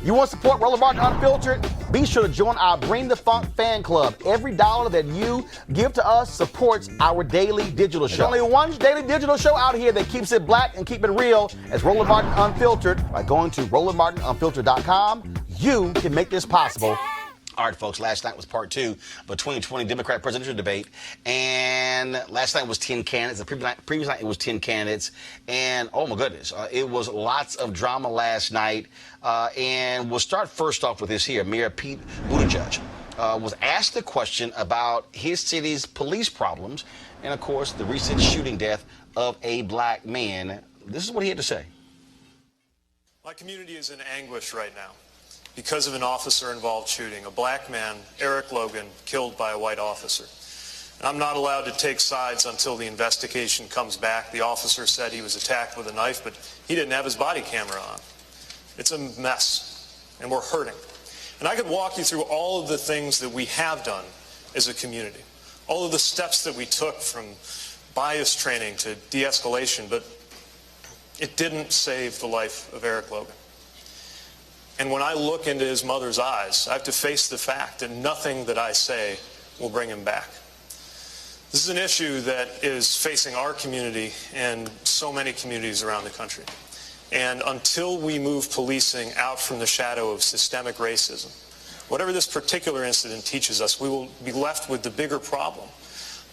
You want to support Roland Martin Unfiltered? Be sure to join our Bring the Funk fan club. Every dollar that you give to us supports our daily digital show. There's only one daily digital show out here that keeps it black and keep it real as Roland Martin Unfiltered. By going to RolandMartinUnfiltered.com, you can make this possible. All right, folks, last night was part 2 of a 2020 Democrat presidential debate. And last night was 10 candidates. The previous night it was 10 candidates. And, oh, my goodness, it was lots of drama last night. And we'll start first off with this here. Mayor Pete Buttigieg was asked a question about his city's police problems and, of course, the recent shooting death of a black man. This is what he had to say. My community is in anguish right now because of an officer-involved shooting, a black man, Eric Logan, killed by a white officer. I'm not allowed to take sides until the investigation comes back. The officer said he was attacked with a knife, but he didn't have his body camera on. It's a mess, and we're hurting. And I could walk you through all of the things that we have done as a community, all of the steps that we took from bias training to de-escalation, but it didn't save the life of Eric Logan. And when I look into his mother's eyes, I have to face the fact that nothing that I say will bring him back. This is an issue that is facing our community and so many communities around the country. And until we move policing out from the shadow of systemic racism, whatever this particular incident teaches us, we will be left with the bigger problem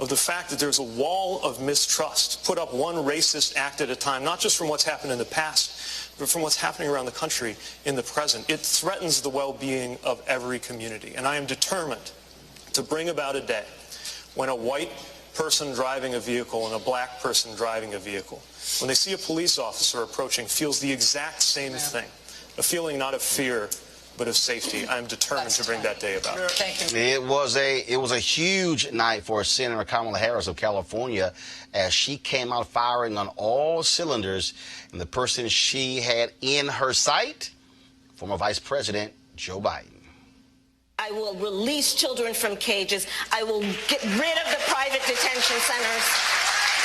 of the fact that there's a wall of mistrust put up one racist act at a time, not just from what's happened in the past, but from what's happening around the country in the present. It threatens the well-being of every community. And I am determined to bring about a day when a white person driving a vehicle and a black person driving a vehicle, when they see a police officer approaching, feels the exact same thing, a feeling not of fear, but of safety. I'm determined to bring that day about. Thank you. It was a huge night for Senator Kamala Harris of California as she came out firing on all cylinders, and the person she had in her sight, former Vice President Joe Biden. I will release children from cages. I will get rid of the private detention centers,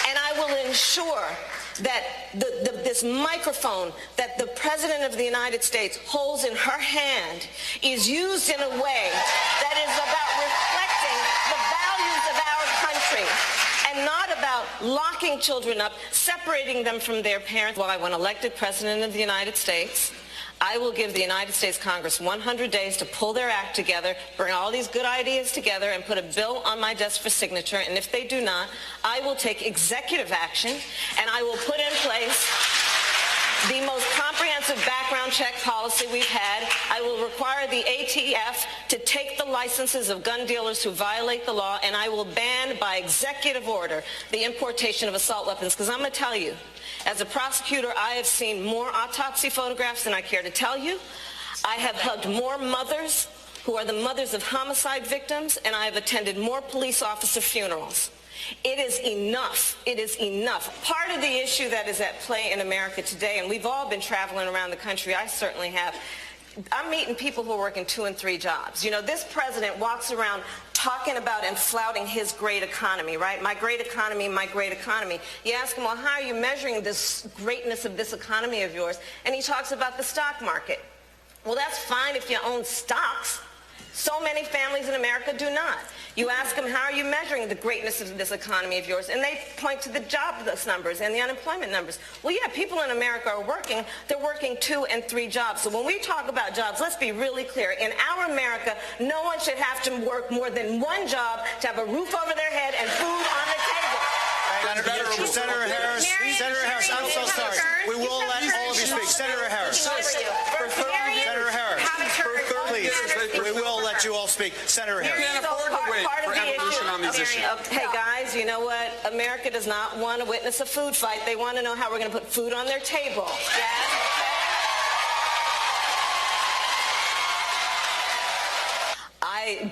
and I will ensure that this microphone that the President of the United States holds in her hand is used in a way that is about reflecting the values of our country and not about locking children up, separating them from their parents. Well, when elected President of the United States, I will give the United States Congress 100 days to pull their act together, bring all these good ideas together, and put a bill on my desk for signature. And if they do not, I will take executive action, and I will put in place the most comprehensive background check policy we've had. I will require the ATF to take the licenses of gun dealers who violate the law, and I will ban by executive order the importation of assault weapons. Because I'm going to tell you, as a prosecutor, I have seen more autopsy photographs than I care to tell you. I have hugged more mothers who are the mothers of homicide victims, and I have attended more police officer funerals. It is enough. It is enough. Part of the issue that is at play in America today, and we've all been traveling around the country, I certainly have, I'm meeting people who are working 2 and 3 jobs. You know, this president walks around talking about and flouting his great economy, right? My great economy, my great economy. You ask him, well, how are you measuring this greatness of this economy of yours? And he talks about the stock market. Well, that's fine if you own stocks. So many families in America do not. You ask them, how are you measuring the greatness of this economy of yours? And they point to the jobless numbers and the unemployment numbers. Well, yeah, people in America are working. They're working 2 and 3 jobs. So when we talk about jobs, let's be really clear. In our America, no one should have to work more than 1 job to have a roof over their head and food on the table. Senator Harris, I'm so sorry. We will let all of you speak. Senator Harris. Senator Harris. Please, we will let you all speak. Senator Harris. We can't afford to wait for evolution on these issues. Hey, guys, you know what? America does not want to witness a food fight. They want to know how we're going to put food on their table. Yes?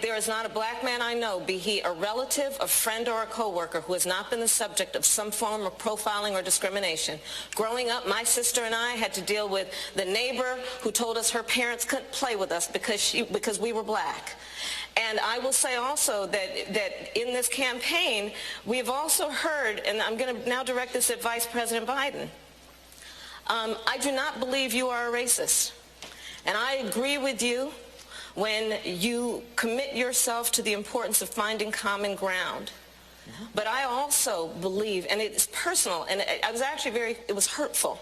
There is not a black man I know, be he a relative, a friend, or a coworker, who has not been the subject of some form of profiling or discrimination. Growing up, my sister and I had to deal with the neighbor who told us her parents couldn't play with us because we were black. And I will say also that in this campaign, we've also heard, and I'm going to now direct this at Vice President Biden, I do not believe you are a racist. And I agree with you when you commit yourself to the importance of finding common ground. But I also believe, and it's personal, and I was actually it was hurtful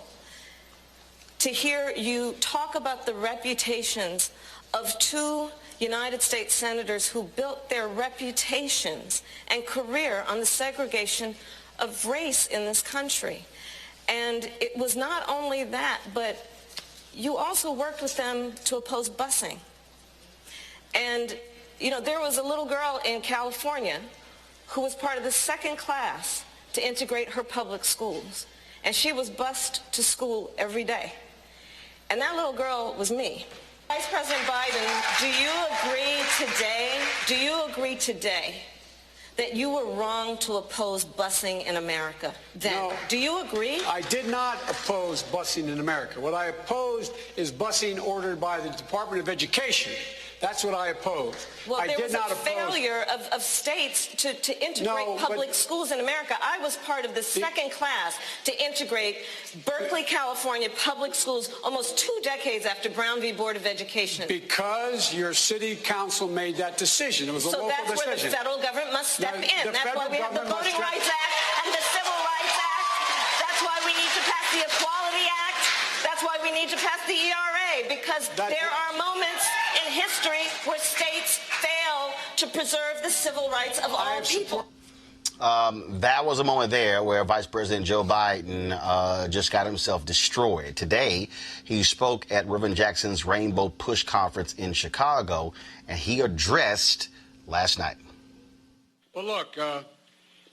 to hear you talk about the reputations of two United States senators who built their reputations and career on the segregation of race in this country. And it was not only that, but you also worked with them to oppose busing. And, you know, there was a little girl in California who was part of the second class to integrate her public schools. And she was bused to school every day. And that little girl was me. Vice President Biden, do you agree today that you were wrong to oppose busing in America then? No, do you agree? I did not oppose busing in America. What I opposed is busing ordered by the Department of Education. That's what I opposed. Well, I there did was not a oppose failure of states to integrate public schools in America. I was part of the second class to integrate Berkeley, California public schools almost 2 decades after Brown v. Board of Education. Because your city council made that decision. It was a local decision. So that's where the federal government must step in. That's why we have the Voting Rights Act and the Civil Rights Act. That's why we need to pass the Equality Act. That's why we need to pass the ERA, because there are moments in history where states fail to preserve the civil rights of all people. That was a moment there where Vice President Joe Biden just got himself destroyed. Today, he spoke at Reverend Jackson's Rainbow Push Conference in Chicago, and he addressed last night. Well, look,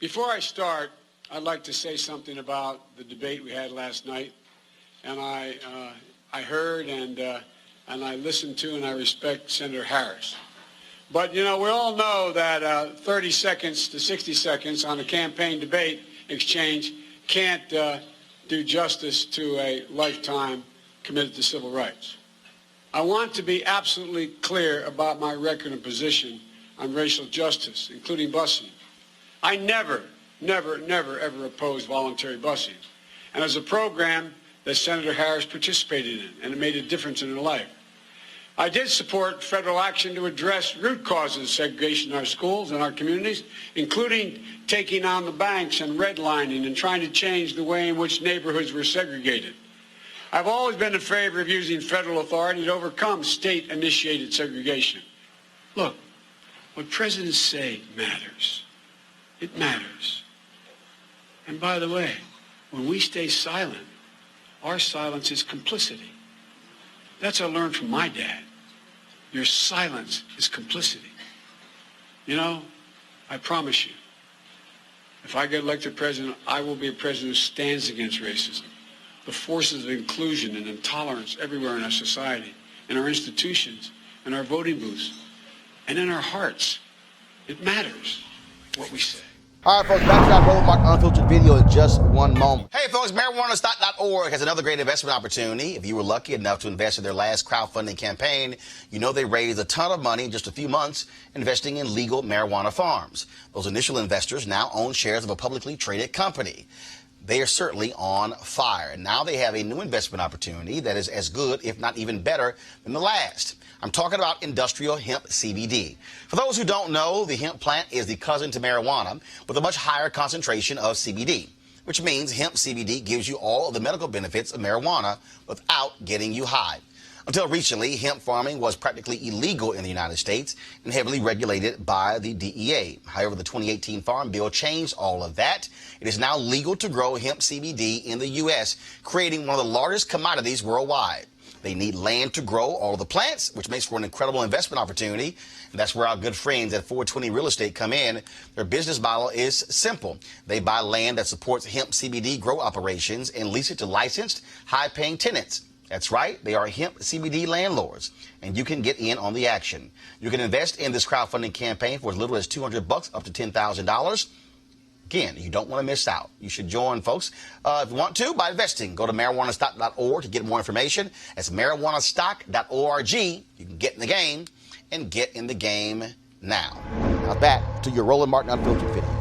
before I start, I'd like to say something about the debate we had last night. And I heard and I listened to and I respect Senator Harris. But, you know, we all know that 30 seconds to 60 seconds on a campaign debate exchange can't do justice to a lifetime committed to civil rights. I want to be absolutely clear about my record and position on racial justice, including busing. I never, ever opposed voluntary busing. And as a program that Senator Harris participated in, and it made a difference in her life. I did support federal action to address root causes of segregation in our schools and our communities, including taking on the banks and redlining and trying to change the way in which neighborhoods were segregated. I've always been in favor of using federal authority to overcome state-initiated segregation. Look, what presidents say matters. It matters. And by the way, when we stay silent, our silence is complicity. That's what I learned from my dad. Your silence is complicity. You know, I promise you, if I get elected president, I will be a president who stands against racism, the forces of inclusion and intolerance everywhere in our society, in our institutions, in our voting booths, and in our hearts. It matters what we say. All right, folks, back to our Roland Mark Unfiltered video in just one moment. Hey, folks, marijuanastock.org has another great investment opportunity. If you were lucky enough to invest in their last crowdfunding campaign, you know they raised a ton of money in just a few months investing in legal marijuana farms. Those initial investors now own shares of a publicly traded company. They are certainly on fire. And now they have a new investment opportunity that is as good, if not even better, than the last. I'm talking about industrial hemp CBD. For those who don't know, the hemp plant is the cousin to marijuana with a much higher concentration of CBD, which means hemp CBD gives you all of the medical benefits of marijuana without getting you high. Until recently, hemp farming was practically illegal in the United States and heavily regulated by the DEA. However, the 2018 Farm Bill changed all of that. It is now legal to grow hemp CBD in the U.S., creating one of the largest commodities worldwide. They need land to grow all of the plants, which makes for an incredible investment opportunity. And that's where our good friends at 420 Real Estate come in. Their business model is simple. They buy land that supports hemp CBD grow operations and lease it to licensed, high-paying tenants. That's right, they are hemp CBD landlords, and you can get in on the action. You can invest in this crowdfunding campaign for as little as $200 up to $10,000. Again, you don't want to miss out. You should join, folks, if you want to, by investing. Go to marijuanastock.org to get more information. That's marijuanastock.org. You can get in the game and get in the game now. Now back to your Roland Martin Unfiltered video.